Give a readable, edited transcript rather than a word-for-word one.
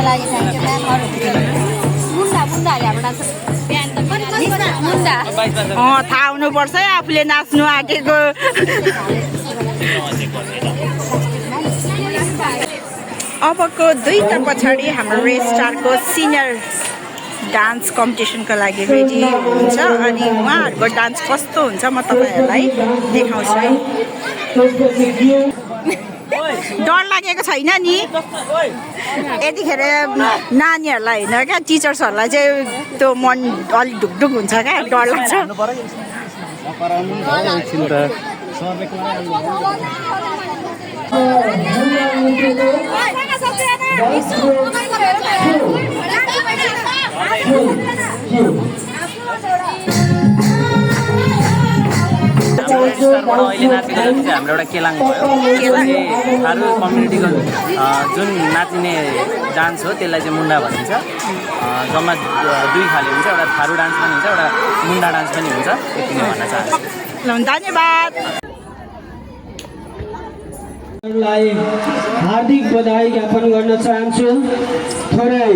लागि thank you ma'am. मुन्डा मुन्डाहरू हाम्रो dance मुन्डा थाहा हुनुपर्छ है आफूले नाच्नु आँटेको। अबको 2 हप्ता पछाडि हाम्रो रेड स्टारको सिनियर डान्स कम्पिटिसनको लागि रेडी हुन्छ अनि उहाँहरूको डान्स कस्तो हुन्छ म तपाईँहरूलाई देखाउँछु है। डर लागेको छैन नि यतिखेर नानीहरूलाई होइन क्या टिचर्सहरूलाई चाहिँ त्यो मन अलिक ढुकढुक हुन्छ क्या डर लाग्छ। अहिले नाचेको चाहिँ हाम्रो एउटा केलाङ भयो। थारू कम्युनिटीको जुन नाचिने डान्स हो त्यसलाई चाहिँ मुन्डा भनिन्छ। जम्मा 2 खाले हुन्छ, एउटा थारू डान्स पनि हुन्छ, एउटा मुन्डा डान्स पनि हुन्छ। यति नै भन्न चाहन्छु। धन्यवाद। हार्दिक बधाई ज्ञापन गर्न चाहन्छु। थोरै